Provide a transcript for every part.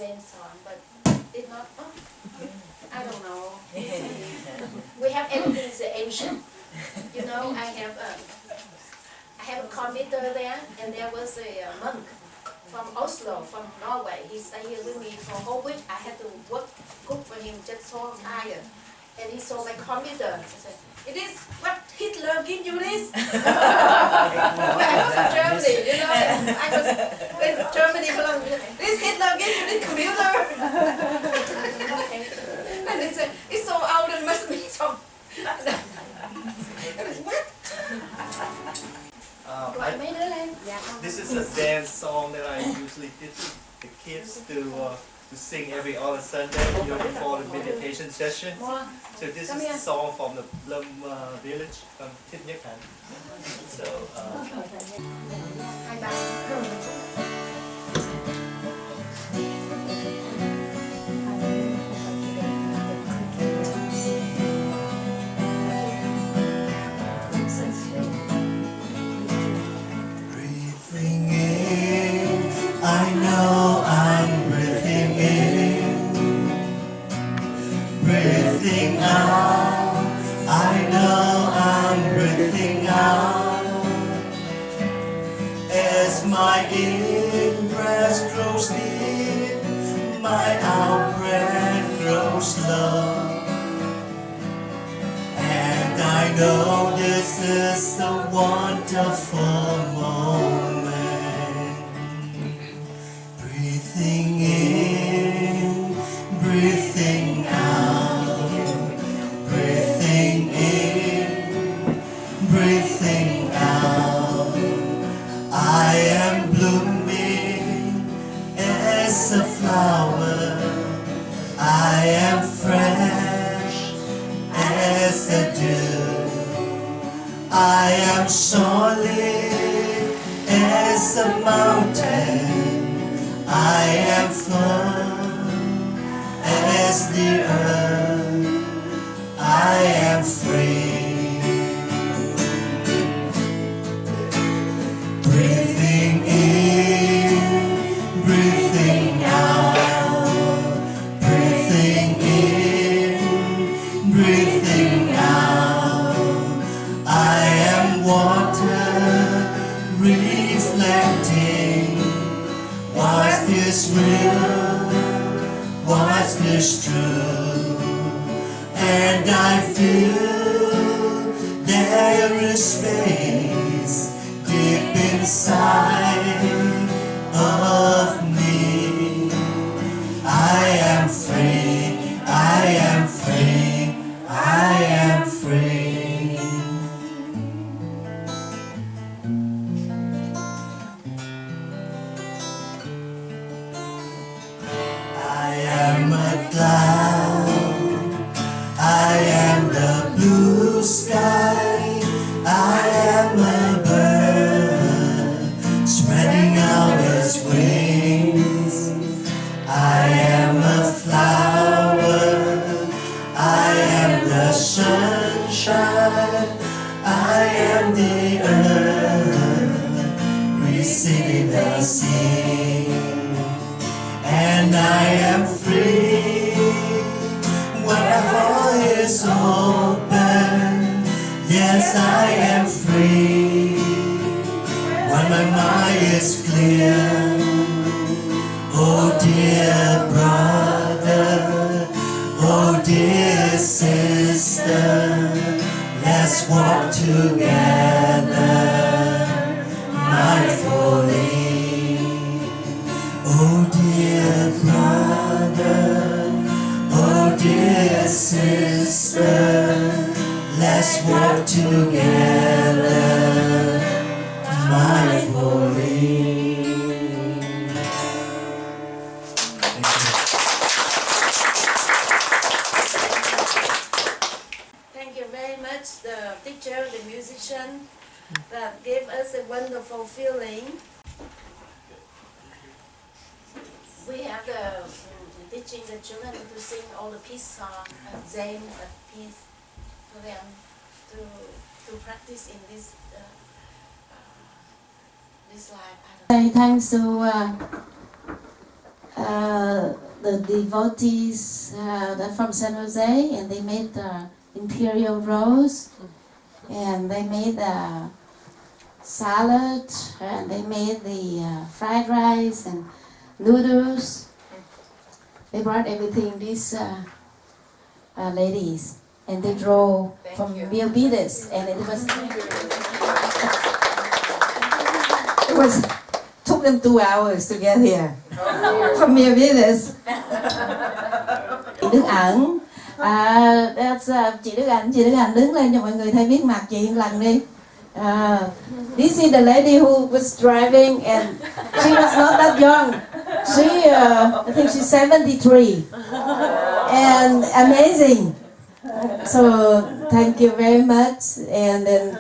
Zen song, but it's not. Oh, I don't know. We have everything is ancient. You know, I have a computer there, and there was a monk from Oslo, from Norway. He stayed here with me for a whole week. I had to cook for him, just so tired. And he saw my computer. I said, "It is what Hitler give you this?" Well, I was in Germany, you know. I was in Germany for long. This Hitler give you this computer? And he said, "It's so old, it must be some." What? This is a dance song that I usually teach the kids to sing every other Sunday, you know, before the meditation session. So this is a song from the Plum Village from Thinh-Khong. So. I know I'm breathing in, breathing out. I know I'm breathing out. As my in-breath grows deep, my out-breath grows slow. And I know this is a wonderful moment. Breathing in, breathing out, breathing in, breathing out. I am blooming as a flower. I am fresh as a dew. I am solid as a mountain. I am firm as the earth. I am free. Breathing in, breathing out. Breathing in, breathing out. I am water reflecting. Was this real? Was this true? And I feel there is space deep inside of me. I am free, I am free, I am free. I am a cloud, I am the blue sky, I am a bird spreading out its wings. I am a flower, I am the sunshine, I am the earth receiving the sea. And I am free when all is open. Yes, I am free when my mind is clear. Oh dear brother, oh dear sister, let's walk together mindfully. Oh dear brother, oh dear sister, let's work together mindfully. Thank you very much, the teacher, the musician, that gave us a wonderful feeling. We have the teaching the children to sing all the peace songs and Zen peace for them to practice in this this life. Say thanks to the devotees they're from San Jose, and they made imperial rolls, and they made salad, and they made the fried rice and noodles. They brought everything, these ladies, and they drove from Milpitas, and it took them 2 hours to get here from Milpitas. Đức Ẩn, chị Đức Ẩn đứng lên cho mọi người thấy biết mặt chị một lần đi. This is the lady who was driving, and she was not that young. She, I think she's 73, and amazing. So thank you very much. And then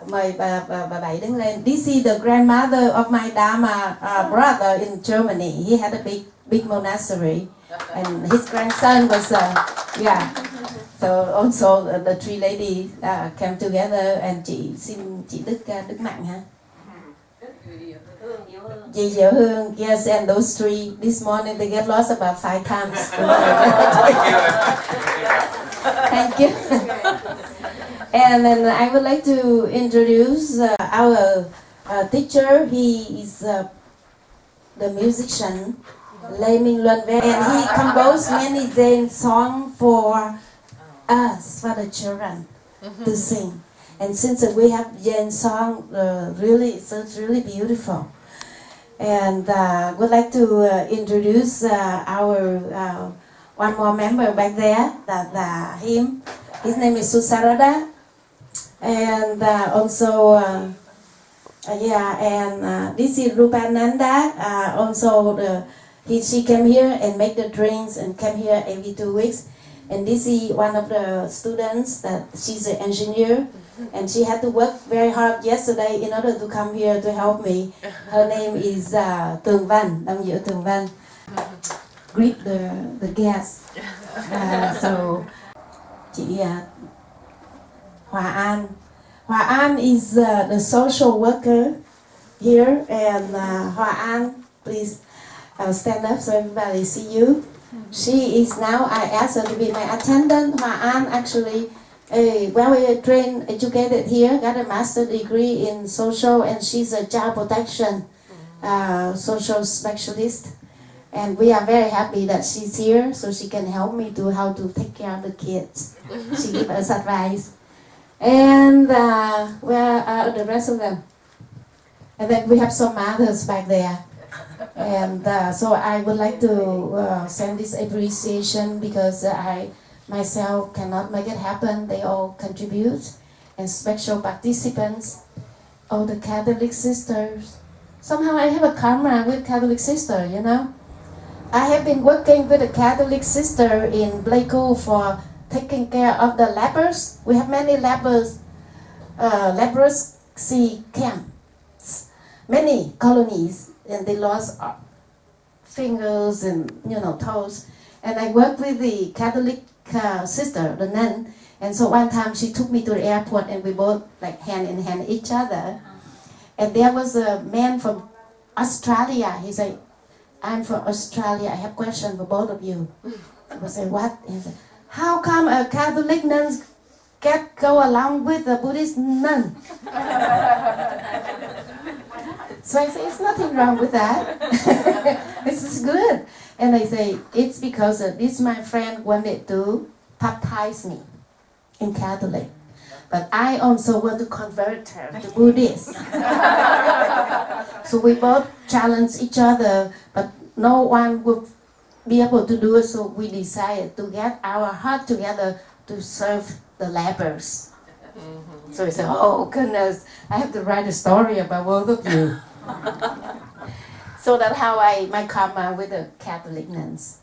mời bà Bảy đứng lên. This is the grandmother of my Dharma brother in Germany. He had a big monastery, and his grandson was yeah. So also the three ladies came together, and xin chị Đức Mạnh ha. Chị Diệu Hương, yes, and those three this morning they get lost about 5 times. Thank you. And then I would like to introduce our teacher. He is the musician Lê Minh Luân, and he composed many Zen songs for us, for the children to sing. And since we have Zen song, it's really beautiful. And would like to introduce our one more member back there, him. His name is Susarada, and also this is Rupananda. Also, she came here and make the drinks and came here every 2 weeks. And this is one of the students that she's an engineer, and she had to work very hard yesterday in order to come here to help me. Her name is Tường Văn, Đông Diệu Tường Văn. Greet the guests. So, chị Hòa An. Hòa An is the social worker here, and Hòa An, please stand up so everybody see you. She is now, I asked her to be my attendant. Hòa An actually well trained, educated here, got a master's degree in social, and she's a child protection social specialist. And we are very happy that she's here, so she can help me to how to take care of the kids. She gives us advice. And where are the rest of them? And then we have some mothers back there. And so I would like to send this appreciation, because I myself cannot make it happen. They all contribute, and special participants, all the Catholic sisters. Somehow I have a karma with Catholic sister, you know. I have been working with a Catholic sister in Pleiku for taking care of the lepers. We have many leprosy camps, many colonies, and they lost fingers and toes. And I worked with the Catholic sister, the nun, and so one time she took me to the airport, and we both like hand in hand each other. And there was a man from Australia. He said, "I'm from Australia. I have a question for both of you." I was like, "What?" He said, "How come a Catholic nun can't go along with a Buddhist nun?" So I say, "It's nothing wrong with that. This is good." And I say, "It's because this my friend wanted to baptize me in Catholic, but I also want to convert her to Buddhist." So we both challenge each other, but no one would be able to do it. So we decided to get our heart together to serve the lepers. So I said, "Oh goodness, I have to write a story about both of you." So that's how my karma with the Catholic nuns.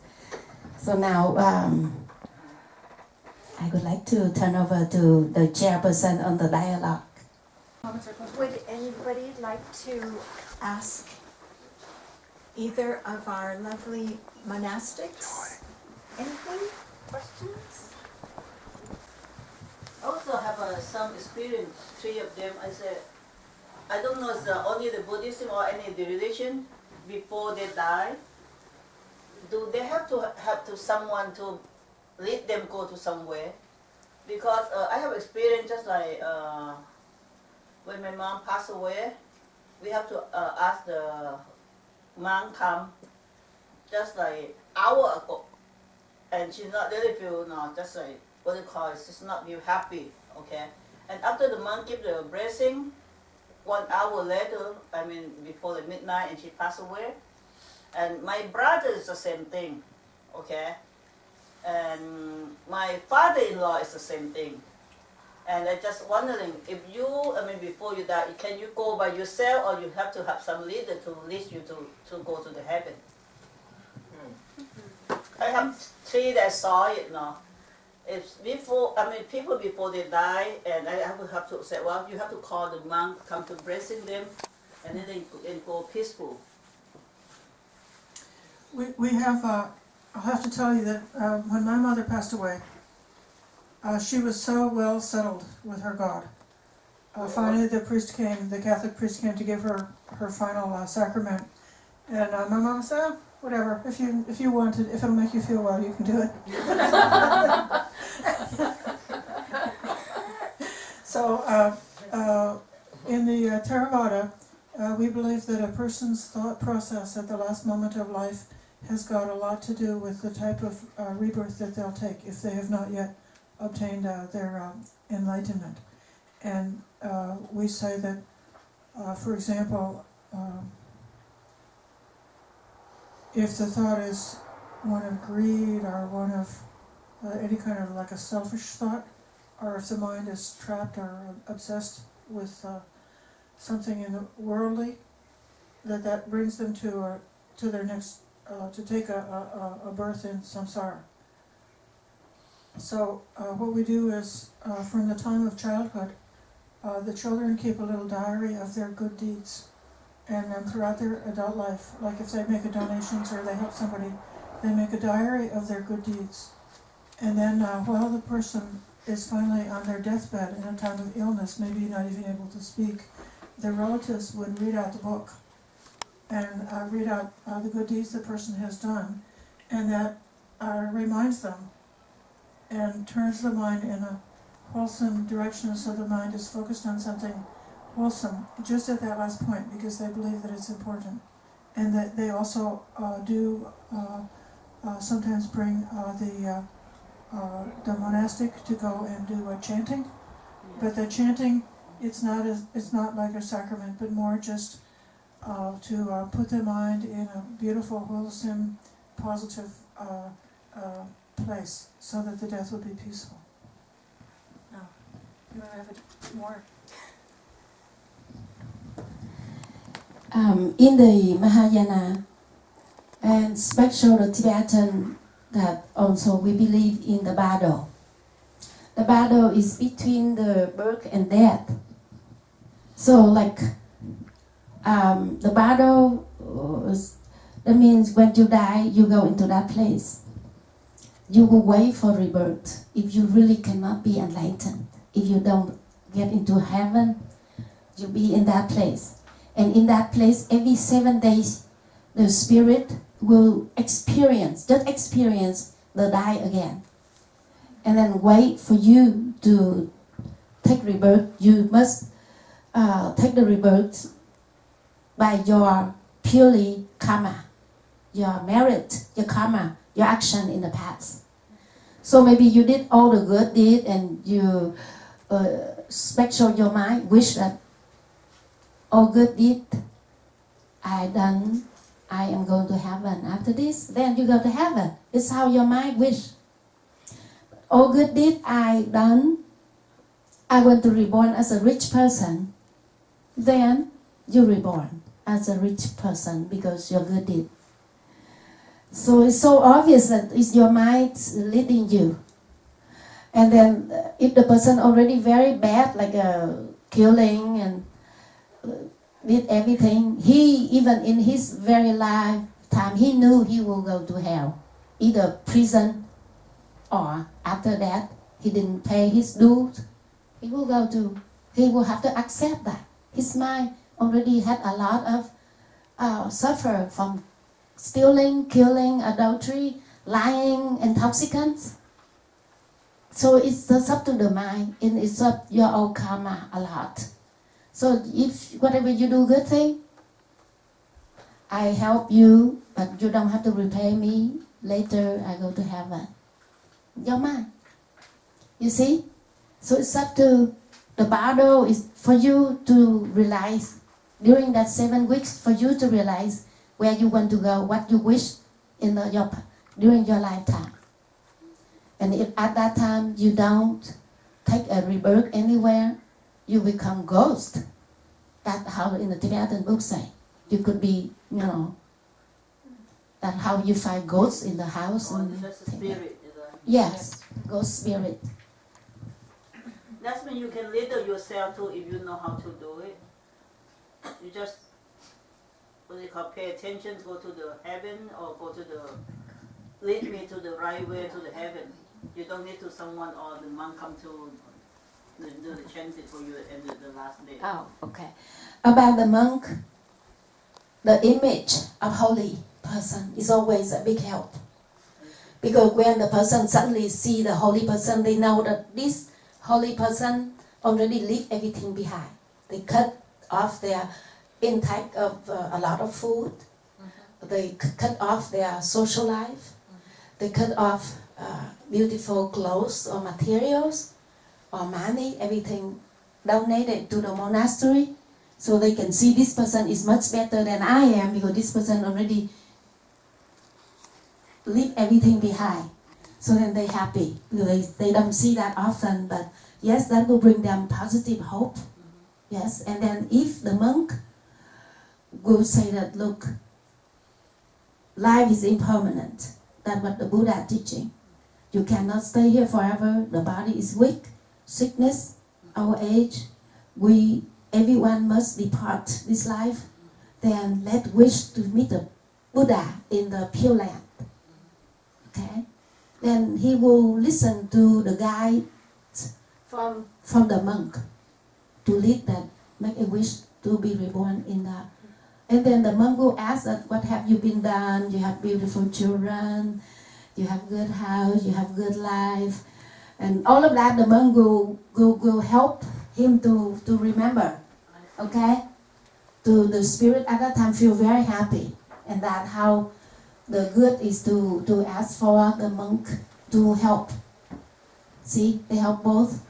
So now I would like to turn over to the chairperson on the dialogue. Would anybody like to ask either of our lovely monastics anything? Questions? Also have some experience, 3 of them. I said, I don't know if it's only the Buddhism or any the religion. before they die, do they have to someone to lead them go to somewhere? Because I have experience just like when my mom passed away, we have to ask the monk come just like hour ago, and she's not really feel just like what do you call it? She's not feel happy, okay. And after the monk give the blessing, 1 hour later, I mean before the midnight, and she passed away. And my brother is the same thing, okay. And my father-in-law is the same thing. And I just wondering if you, I mean, before you die, can you go by yourself, or you have to have some leader to lead you to go to the heaven? I have 3 that saw it now. It's before, I mean, people before they die, and I would have to say, well, you have to call the monk, come to blessing them, and then they go peaceful. We have, I'll have to tell you that when my mother passed away, she was so well settled with her God. Finally, the priest came, the Catholic priest came to give her her final sacrament, and my mom said, oh, whatever, if you want it, if it'll make you feel well, you can do it. So, in the Theravada, we believe that a person's thought process at the last moment of life has got a lot to do with the type of rebirth that they'll take if they have not yet obtained their enlightenment. And we say that, for example, if the thought is one of greed or one of any kind of like a selfish thought, or if the mind is trapped or obsessed with something in the worldly, that brings them to their next, to take a birth in samsara. So what we do is, from the time of childhood, the children keep a little diary of their good deeds. And then throughout their adult life, like if they make a donations or they help somebody, they make a diary of their good deeds. And then while the person is finally on their deathbed in a time of illness, maybe not even able to speak, their relatives would read out the book and read out the good deeds the person has done. And that reminds them and turns the mind in a wholesome direction, so the mind is focused on something wholesome just at that last point, because they believe that it's important. And that they also do sometimes bring the monastic to go and do chanting. But the chanting, it's not like a sacrament, but more just to put the mind in a beautiful, wholesome, positive place, so that the death will be peaceful. Now, you want to have it more? In the Mahayana, and especially the Tibetan, that also we believe in the battle. The battle is between the birth and death. So like the battle, that means when you die, you go into that place. You will wait for rebirth if you really cannot be enlightened. If you don't get into heaven, you'll be in that place. And in that place, every 7 days, the spirit will experience the die again. And then wait for you to take rebirth. You must take the rebirth by your purely karma, your merit, your karma, your action in the past. So maybe you did all the good deed, and you special your mind, wish that all good deed I done, I am going to heaven. After this, then you go to heaven. It's how your mind wish. All good deed I done, I want to reborn as a rich person. Then you reborn as a rich person because you're good deed. So it's so obvious that it's your mind leading you. And then if the person already very bad, like killing and did everything, he even in his very lifetime, he knew he will go to hell, either prison or after that, he didn't pay his dues, he will have to accept that. His mind already had a lot of suffer from stealing, killing, adultery, lying, intoxicants. So it's up to the mind, and it's up your own karma a lot. So if whatever you do good thing, I help you, but you don't have to repay me. Later I go to heaven. Your mind. You see? So it's up to the battle is for you to realize during that 7 weeks, for you to realize where you want to go, what you wish in during your lifetime. And if at that time you don't take a rebirth anywhere, you become ghost. That's how in the Tibetan book say. You could be, that's how you find ghosts in the house. And just a spirit. Yes, ghost spirit. That's when you can lead yourself too if you know how to do it. You just, what they call, pay attention, go to the heaven or go to lead me to the right way to the heaven. You don't need to someone or the monk come to do the chanting for you at the last day. Oh, okay. About the monk, the image of holy person is always a big help. Because when the person suddenly see the holy person, they know that this holy person already leave everything behind. They cut off their intake of a lot of food. They cut off their social life. They cut off beautiful clothes or materials or money, everything donated to the monastery. So they can see this person is much better than I am because this person already leave everything behind. So then they're happy. They don't see that often, but yes, that will bring them positive hope. Yes, and then if the monk will say that, look, life is impermanent. That's what the Buddha teaching. You cannot stay here forever. The body is weak, sickness, our age. Everyone must depart this life. Then let wish to meet the Buddha in the Pure Land. Okay? Then he will listen to the guide from the monk to lead that, make a wish to be reborn in that. And then the monk will ask that, what have you been done? You have beautiful children, you have good house, you have good life. And all of that the monk will help him to remember. Okay? To the spirit at that time feel very happy. And that how the good is to ask for the monk to help. See, they help both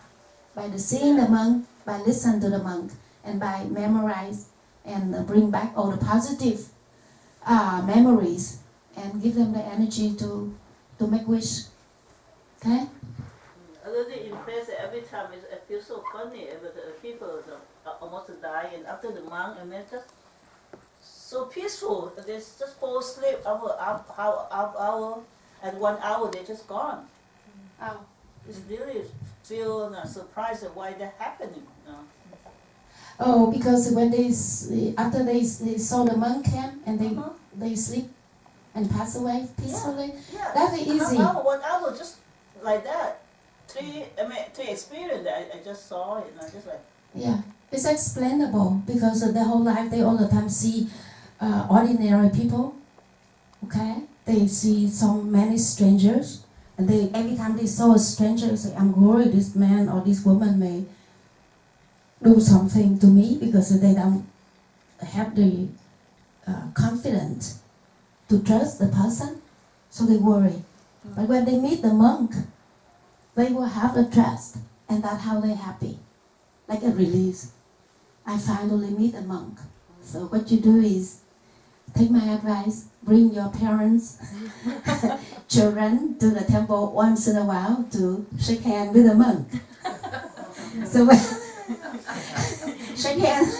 by seeing the monk, by listening to the monk, and by memorize and bring back all the positive memories and give them the energy to make wish. Okay? A little impressed every time. It feels so funny. People almost die, and after the monk, and then just so peaceful. They just fall asleep hour, and 1 hour they're just gone. Oh. It's really feel surprised at why that happening. Oh, because when after they saw the monk came and they sleep and pass away peacefully. Yeah. That's easy. 1 hour, just like that. Three experience I just saw it. Just like. Yeah, it's explainable because the whole life they all the time see ordinary people. Okay, they see so many strangers, and every time they saw a stranger, they say, "I'm worried this man or this woman may do something to me," because they don't have the confidence to trust the person, so they worry. But when they meet the monk, they will have the trust, and that's how they're happy, like a release. I finally meet a monk. So what you do is, take my advice, bring your parents, children to the temple once in a while to shake hands with a monk. So when shake hands,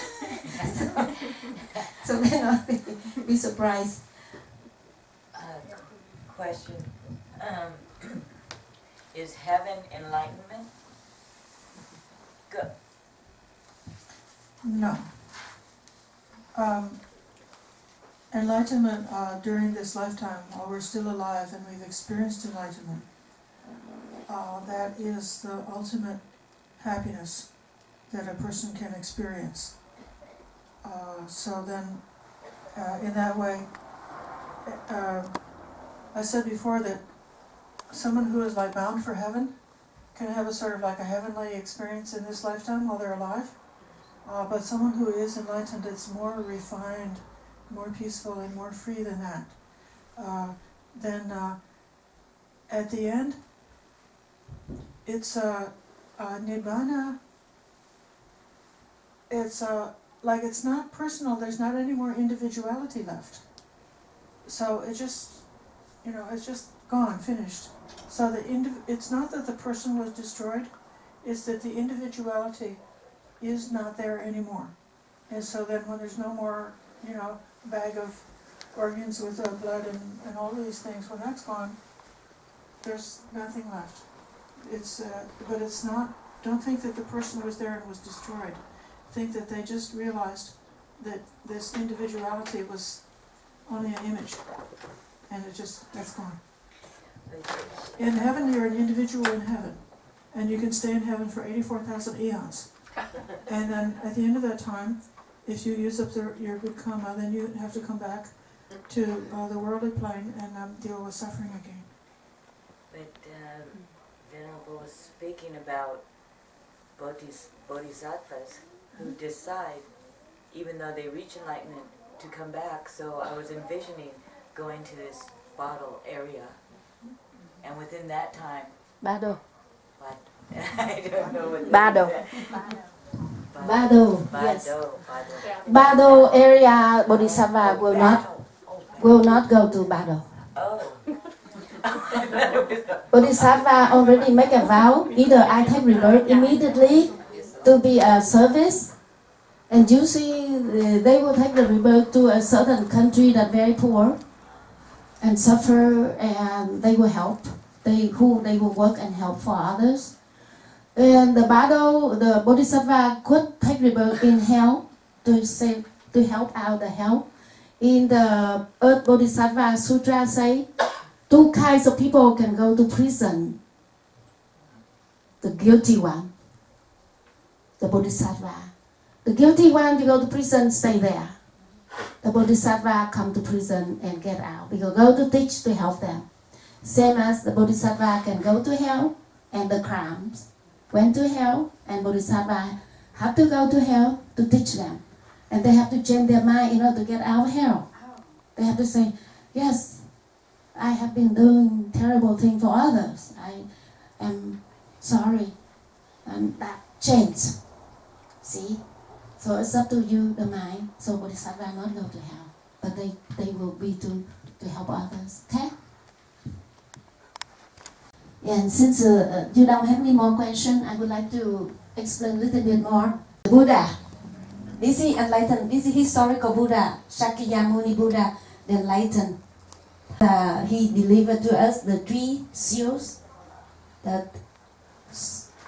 so then I'll be surprised. Question. Is heaven enlightenment? Good. No. Enlightenment during this lifetime, while we're still alive and we've experienced enlightenment, that is the ultimate happiness that a person can experience. So then in that way. I said before that someone who is like bound for heaven can have a sort of like a heavenly experience in this lifetime while they're alive. But someone who is enlightened is more refined, more peaceful, and more free than that. Then at the end, it's Nibbana. It's like it's not personal. There's not any more individuality left. So it just, it's just gone, finished. So it's not that the person was destroyed. It's that the individuality is not there anymore. And so then when there's no more, bag of organs with blood and all these things, when that's gone, there's nothing left. But it's not, don't think that the person was there and was destroyed. Think that they just realized that this individuality was only an image. And that's gone. In heaven, you're an individual in heaven. And you can stay in heaven for 84,000 eons. And then at the end of that time, if you use up your good karma, then you have to come back to the worldly plane and deal with suffering again. But Venerable was speaking about bodhisattvas who decide, even though they reach enlightenment, to come back. So I was envisioning going to this bottle area, and within that time, Bado. I don't know what Bado. Bado. Yes. Bado. Bado area bodhisattva will not go to Bado. Oh. Bodhisattva already make a vow. Either I take rebirth immediately to be a service, and usually they will take the rebirth to a certain country that very poor and suffer, and they will help. They will work and help for others. And the Bodhisattva could take rebirth in hell to help out the hell. In the Earth Bodhisattva Sutra say, two kinds of people can go to prison. The guilty one, the Bodhisattva. The guilty one, you go to prison, stay there. The Bodhisattva come to prison and get out. We go to teach to help them. Same as the Bodhisattva can go to hell, and the crimes went to hell, and Bodhisattva have to go to hell to teach them. And they have to change their mind in order to get out of hell. They have to say, yes, I have been doing terrible things for others. I am sorry. And that changed. See? So it's up to you, the mind. So Bodhisattva not go to hell, but they will be to help others. Okay? And since you don't have any more questions, I would like to explain a little bit more. The Buddha. This is enlightened. This is historical Buddha, Shakyamuni Buddha, the enlightened. He delivered to us the 3 seals that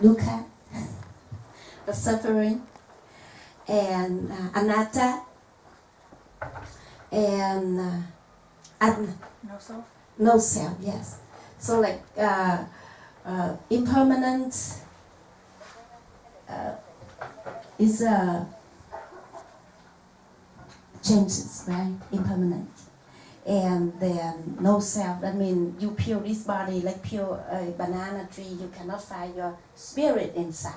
look at the suffering, and anatta, and No self? no self, yes. So like impermanent is changes, right? Impermanent. And then no self, that means you peel this body like peel a banana tree, you cannot find your spirit inside.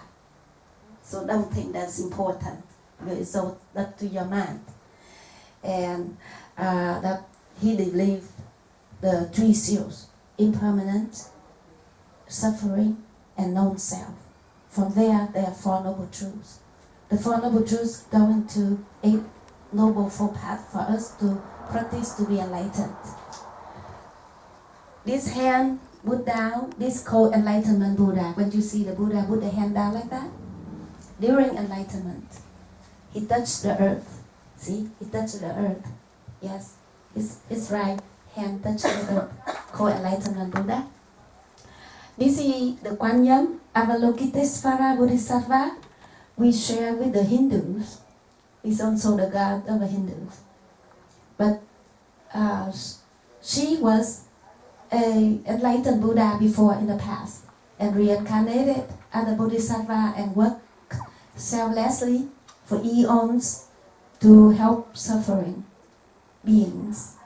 So don't think that's important. It's all up to your mind. And that he believed the 3 seals: impermanent, suffering, and non-self. From there are 4 noble truths. The 4 noble truths go into 8 noble 4 paths for us to practice to be enlightened. This hand put down, this called enlightenment Buddha. When you see the Buddha put the hand down like that, during enlightenment, he touched the earth. See, he touched the earth. Yes, his right hand touched the earth, called enlightenment Buddha. This is the Guanyam Avalokitesvara Bodhisattva we share with the Hindus. He's also the god of the Hindus. But she was an enlightened Buddha before in the past and reincarnated as a Bodhisattva and worked selflessly for eons to help suffering. beings.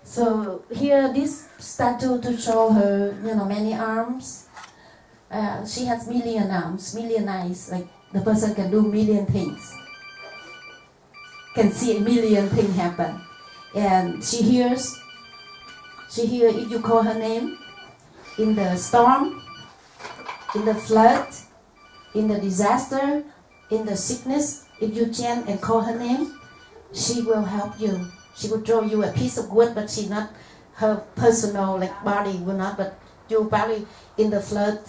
So here, this statue to show her, many arms. She has million arms, million eyes, like the person can do million things. Can see a million things happen. And she hears if you call her name, in the storm, in the flood, in the disaster, in the sickness, if you chant and call her name, she will help you. She will throw you a piece of wood, but she not, her personal body will not, but you probably in the flood,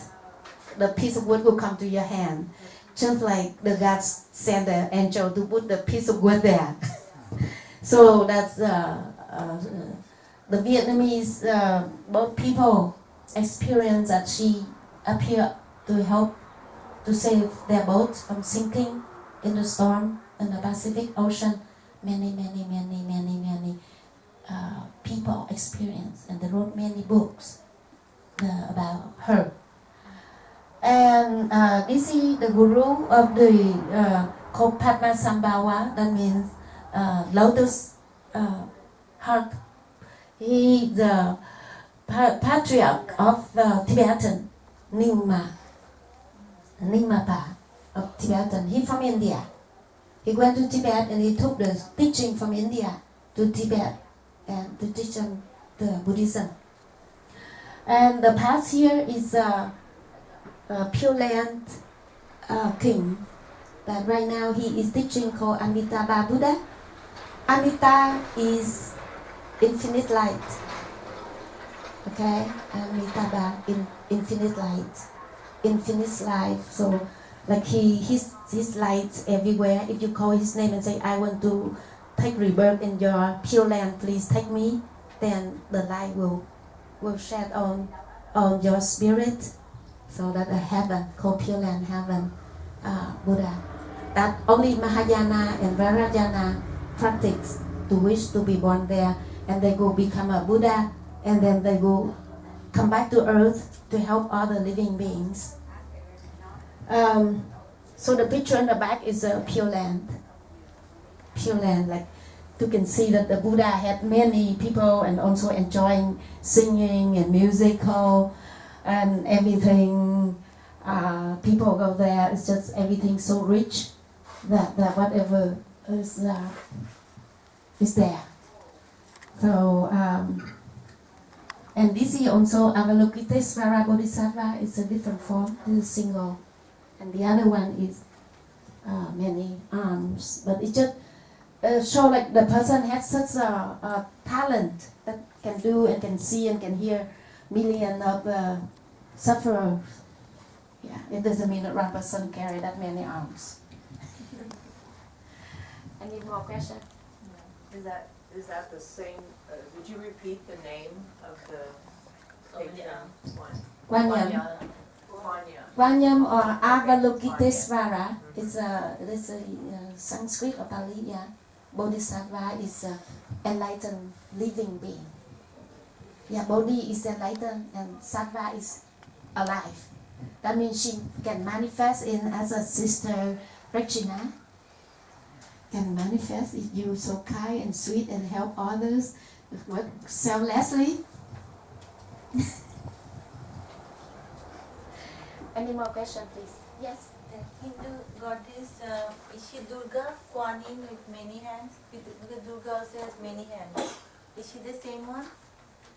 the piece of wood will come to your hand. Just like the gods sent the angel to put the piece of wood there. So that's the Vietnamese, both people experience that she appeared to help to save their boat from sinking in the storm in the Pacific Ocean. Many people experience, and they wrote many books about her. And this is the guru of the called Padmasambhava, that means lotus heart. He is the patriarch of Tibetan, Nyingma of Tibetan. He from India. He went to Tibet and he took the teaching from India to Tibet and to teach them the Buddhism. And the past here is Pure Land king that right now he is teaching called Amitabha Buddha. Amita is infinite light. Okay, Amitabha in infinite light, infinite life. So like his light everywhere. If you call his name and say, I want to take rebirth in your Pure Land, please take me, then the light will shed on your spirit. So that a heaven called Pure Land heaven, Buddha. That only Mahayana and Vajrayana practice to wish to be born there, and they go become a Buddha, and then they go come back to earth to help other living beings. So the picture in the back is a Pure Land. Pure Land, like you can see that the Buddha had many people and also enjoying singing and musical and everything. People go there, it's just everything so rich that whatever is there. So, and this is also Avalokitesvara Bodhisattva. It's a different form, this is single. And the other one is many arms. But it just show like the person has such a talent that can do and can see and can hear millions of sufferers. Yeah, it doesn't mean that one person carry that many arms. Any more questions? Is that the same? Would you repeat the name of the patron one? Vanyam or Avalokitesvara is a Sanskrit or Pali. Yeah, Bodhisattva is an enlightened living being. Yeah, Bodhi is enlightened and Sattva is alive. That means she can manifest as a sister Regina. Can manifest if you so kind and sweet and help others, work selflessly. Any more questions, please? Yes. The Hindu goddess, is she Durga, Kuan Yin with many hands? Because Durga also has many hands. Is she the same one?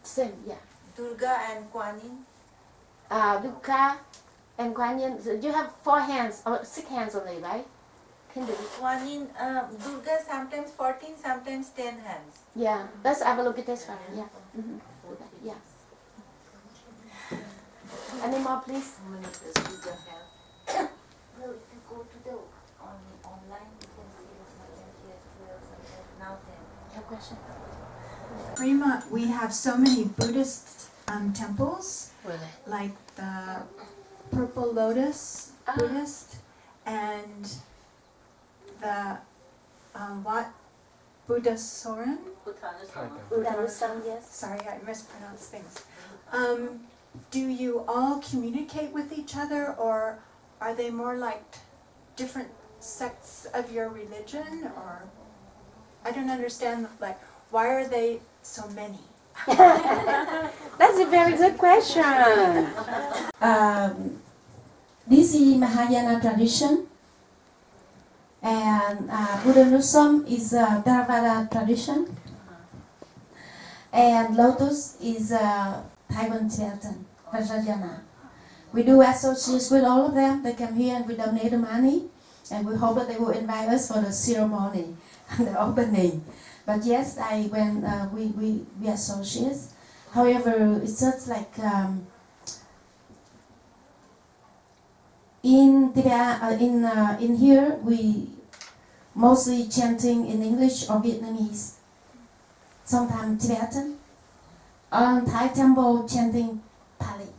Same, yeah. Durga and Kuan Yin? Durga and Kuan Yin, so you have 4 hands, or 6 hands only, right? Hindu. Kuan Yin, Durga sometimes 14, sometimes 10 hands. Yeah, that's Avalokitesvara, yeah. Mm-hmm. Yeah. Any more, please? How many does Durga have? Well, if you go to the online, you can see this much, and she has 12, now 10. Have a question? Prima, we have so many Buddhist temples, Really? like the Purple Lotus Buddhist and the what? Buddha Soren? Yes. Sorry, I mispronounced things. Do you all communicate with each other, or are they more like different sects of your religion? Or I don't understand, like, Why are they so many? That's a very good question. This is Mahayana tradition, and Buddhism is a Theravada tradition, and Lotus is Taiwan Tibetan Vajrayana. We do associate with all of them. They come here and we donate the money, and we hope that they will invite us for the ceremony and the opening. But yes, we associate. However, it's just like in here we mostly chanting in English or Vietnamese, sometimes Tibetan. Thai temple chanting Pali.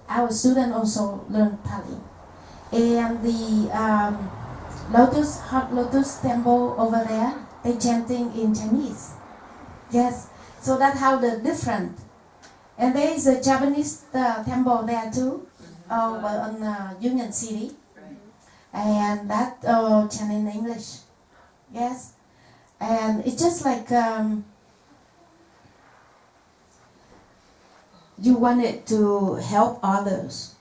Our students also learn Pali, and the Hot Lotus temple over there, they chanting in Chinese. Yes, so that's how the different. And there is a Japanese temple there too, over on Union City, and that chant in English. Yes, and it's just like you wanted to help others,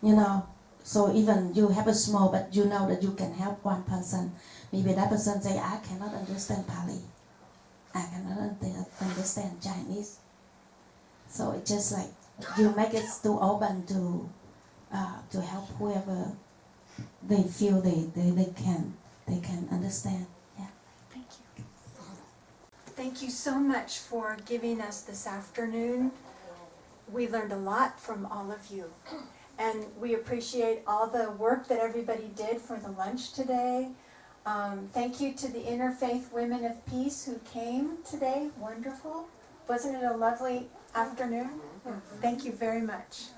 you know. So even you have a small, but you know that you can help one person. Maybe that person say, I cannot understand Pali. I cannot understand Chinese. So it's just like you make it too open to help whoever they feel they can understand. Yeah. Thank you. Thank you so much for giving us this afternoon. We learned a lot from all of you. And we appreciate all the work that everybody did for the lunch today. Thank you to the Interfaith Women of Peace who came today. Wonderful. Wasn't it a lovely afternoon? Thank you very much.